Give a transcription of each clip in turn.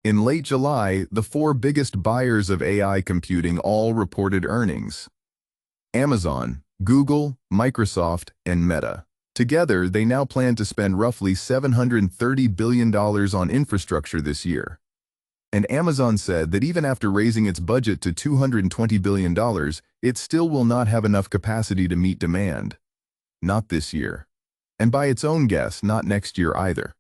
In late July, the four biggest buyers of AI computing all reported earnings: Amazon, Google, Microsoft, and Meta. Together, they now plan to spend roughly $730 billion on infrastructure this year. And Amazon said that even after raising its budget to $220 billion, it still will not have enough capacity to meet demand. Not this year. And by its own guess, not next year either.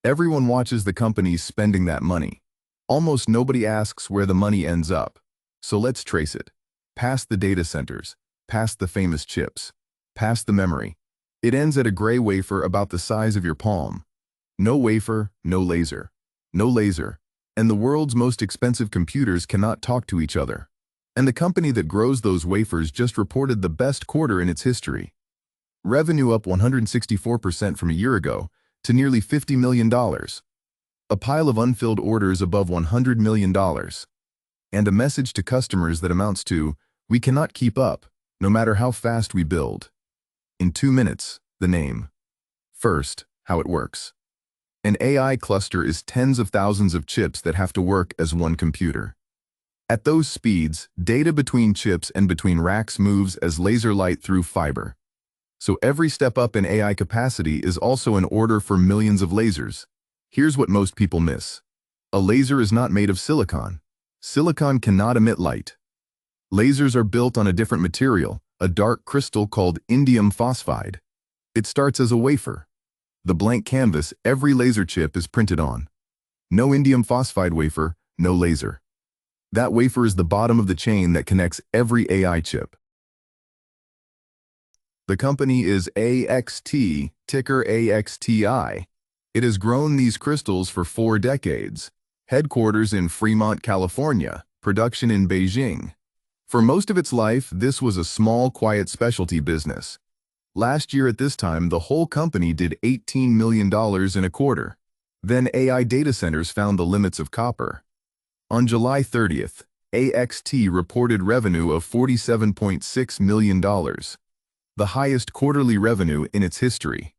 Everyone watches the companies spending that money. Almost nobody asks where the money ends up. So let's trace it. Past the data centers, past the famous chips, past the memory. It ends at a gray wafer about the size of your palm. No wafer, no laser. No laser. And the world's most expensive computers cannot talk to each other. And the company that grows those wafers just reported the best quarter in its history. Revenue up 164% from a year ago to nearly $50 million. A pile of unfilled orders above $100 million. And a message to customers that amounts to, we cannot keep up, no matter how fast we build. In 2 minutes, the name. First, how it works. An AI cluster is tens of thousands of chips that have to work as one computer. At those speeds, data between chips and between racks moves as laser light through fiber. So every step up in AI capacity is also an order for millions of lasers. Here's what most people miss. A laser is not made of silicon. Silicon cannot emit light. Lasers are built on a different material, a dark crystal called indium phosphide. It starts as a wafer. The blank canvas every laser chip is printed on. No indium phosphide wafer, no laser. That wafer is the bottom of the chain that connects every AI chip. The company is AXT, ticker AXTI. It has grown these crystals for 4 decades. Headquarters in Fremont, California, production in Beijing. For most of its life, this was a small, quiet specialty business. Last year at this time, the whole company did $18 million in a quarter. Then AI data centers found the limits of copper. On July 30th, AXT reported revenue of $47.6 million. The highest quarterly revenue in its history.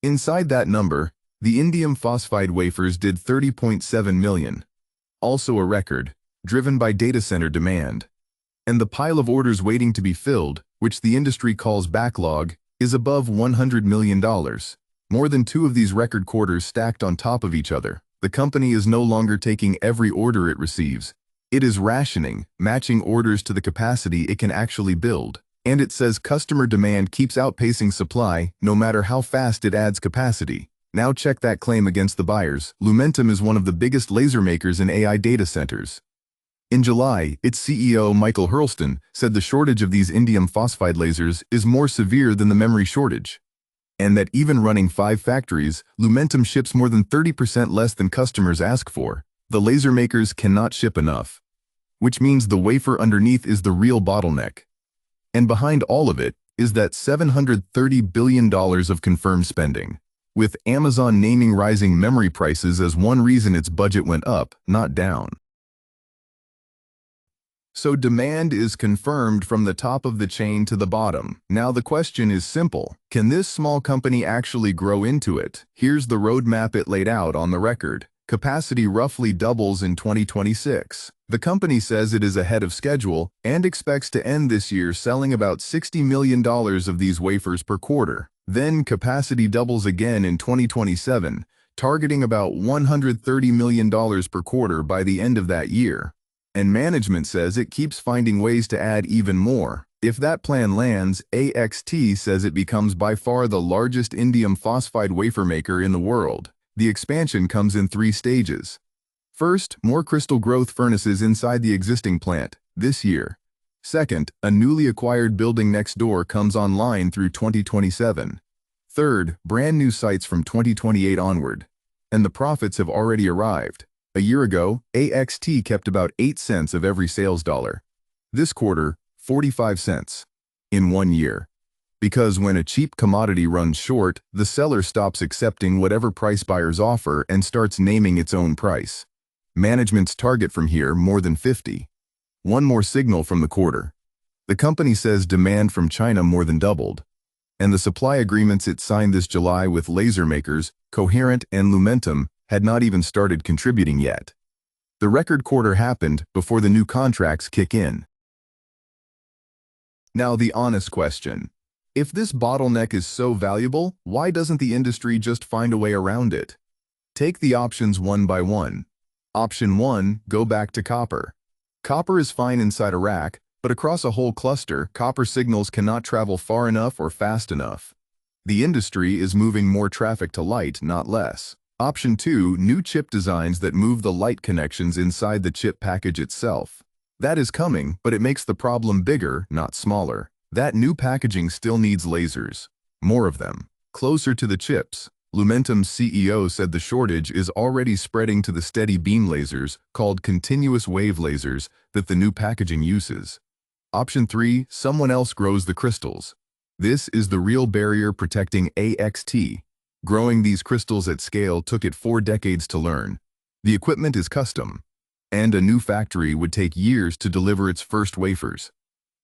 Inside that number, the indium phosphide wafers did $30.7 million. Also a record, driven by data center demand. And the pile of orders waiting to be filled, which the industry calls backlog, is above $100 million. More than 2 of these record quarters stacked on top of each other. The company is no longer taking every order it receives. It is rationing, matching orders to the capacity it can actually build. And it says customer demand keeps outpacing supply, no matter how fast it adds capacity. Now check that claim against the buyers. Lumentum is one of the biggest laser makers in AI data centers. In July, its CEO Michael Hurlston said the shortage of these indium phosphide lasers is more severe than the memory shortage. And that even running 5 factories, Lumentum ships more than 30% less than customers ask for. The laser makers cannot ship enough. Which means the wafer underneath is the real bottleneck. And behind all of it is that $730 billion of confirmed spending, with Amazon naming rising memory prices as one reason its budget went up, not down. So demand is confirmed from the top of the chain to the bottom. Now the question is simple. Can this small company actually grow into it? Here's the roadmap it laid out on the record. Capacity roughly doubles in 2026. The company says it is ahead of schedule and expects to end this year selling about $60 million of these wafers per quarter. Then capacity doubles again in 2027, targeting about $130 million per quarter by the end of that year. And management says it keeps finding ways to add even more. If that plan lands, AXT says it becomes by far the largest indium phosphide wafer maker in the world. The expansion comes in 3 stages. First, more crystal growth furnaces inside the existing plant, this year. Second, a newly acquired building next door comes online through 2027. Third, brand new sites from 2028 onward. And the profits have already arrived. A year ago, AXT kept about 8 cents of every sales dollar. This quarter, 45 cents. In 1 year. Because when a cheap commodity runs short, the seller stops accepting whatever price buyers offer and starts naming its own price. Management's target from here more than 50. One more signal from the quarter. The company says demand from China more than doubled. And the supply agreements it signed this July with laser makers, Coherent and Lumentum, had not even started contributing yet. The record quarter happened before the new contracts kick in. Now the honest question. If this bottleneck is so valuable, why doesn't the industry just find a way around it? Take the options one by one. Option 1, go back to copper. Copper is fine inside a rack, but across a whole cluster, copper signals cannot travel far enough or fast enough. The industry is moving more traffic to light, not less. Option 2, new chip designs that move the light connections inside the chip package itself. That is coming, but it makes the problem bigger, not smaller. That new packaging still needs lasers. More of them. Closer to the chips. Lumentum's CEO said the shortage is already spreading to the steady beam lasers, called continuous wave lasers, that the new packaging uses. Option 3, someone else grows the crystals. This is the real barrier protecting AXT. Growing these crystals at scale took it 4 decades to learn. The equipment is custom, and a new factory would take years to deliver its first wafers.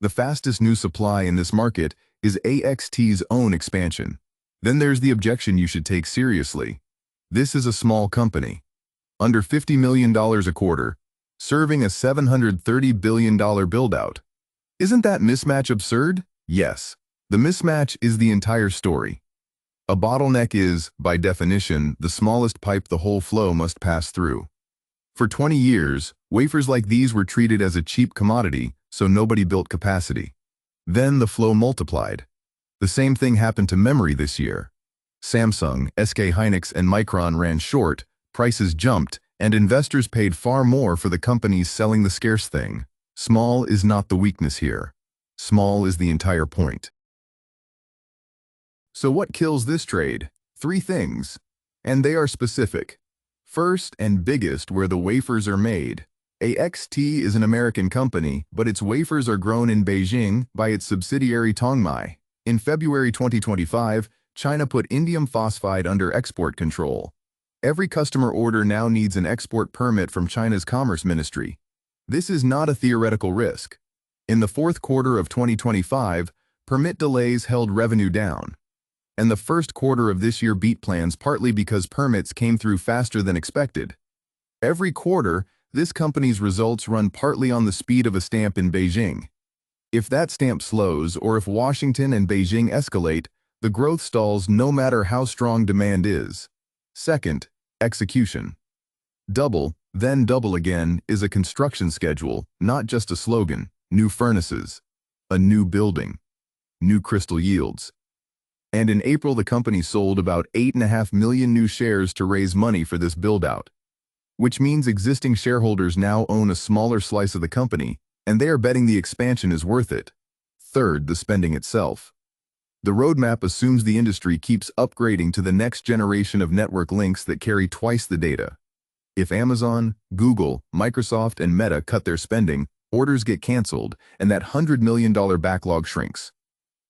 The fastest new supply in this market is AXT's own expansion. Then there's the objection you should take seriously. This is a small company, under $50 million a quarter, serving a $730 billion build-out. Isn't that mismatch absurd? Yes. The mismatch is the entire story. A bottleneck is, by definition, the smallest pipe the whole flow must pass through. For 20 years, wafers like these were treated as a cheap commodity, so nobody built capacity. Then the flow multiplied. The same thing happened to memory this year. Samsung, SK Hynix, and Micron ran short, prices jumped, and investors paid far more for the companies selling the scarce thing. Small is not the weakness here. Small is the entire point. So what kills this trade? 3 things, and they are specific. First and biggest, where the wafers are made. AXT is an American company, but its wafers are grown in Beijing by its subsidiary Tongmei. In February 2025, China put indium phosphide under export control. Every customer order now needs an export permit from China's Commerce Ministry. This is not a theoretical risk. In the 4th quarter of 2025, permit delays held revenue down. And the 1st quarter of this year beat plans partly because permits came through faster than expected. Every quarter, this company's results run partly on the speed of a stamp in Beijing. If that stamp slows, or if Washington and Beijing escalate, the growth stalls no matter how strong demand is. Second, execution. Double, then double again is a construction schedule, not just a slogan. New furnaces, a new building, new crystal yields. And in April, the company sold about 8.5 million new shares to raise money for this build-out, which means existing shareholders now own a smaller slice of the company, and they are betting the expansion is worth it. Third, the spending itself. The roadmap assumes the industry keeps upgrading to the next generation of network links that carry twice the data. If Amazon, Google, Microsoft, and Meta cut their spending, orders get canceled, and that $100 million backlog shrinks.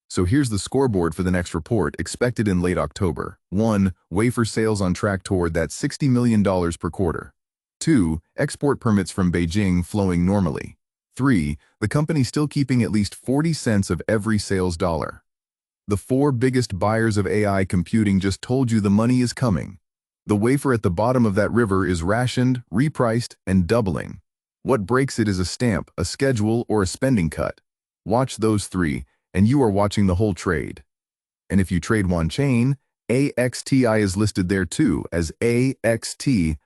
So here's the scoreboard for the next report, expected in late October. 1. Wafer sales on track toward that $60 million per quarter. 2. Export permits from Beijing flowing normally. 3. The company still keeping at least 40 cents of every sales dollar. The 4 biggest buyers of AI computing just told you the money is coming. The wafer at the bottom of that river is rationed, repriced, and doubling. What breaks it is a stamp, a schedule, or a spending cut. Watch those 3. And you are watching the whole trade. And if you trade one chain, AXTI is listed there too as AXTION.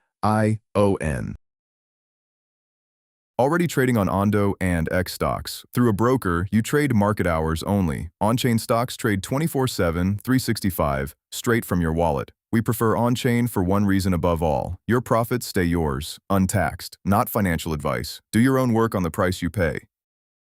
Already trading on Ondo and X stocks. Through a broker, you trade market hours only. On-chain stocks trade 24/7, 365, straight from your wallet. We prefer on-chain for one reason above all. Your profits stay yours, untaxed, not financial advice. Do your own work on the price you pay.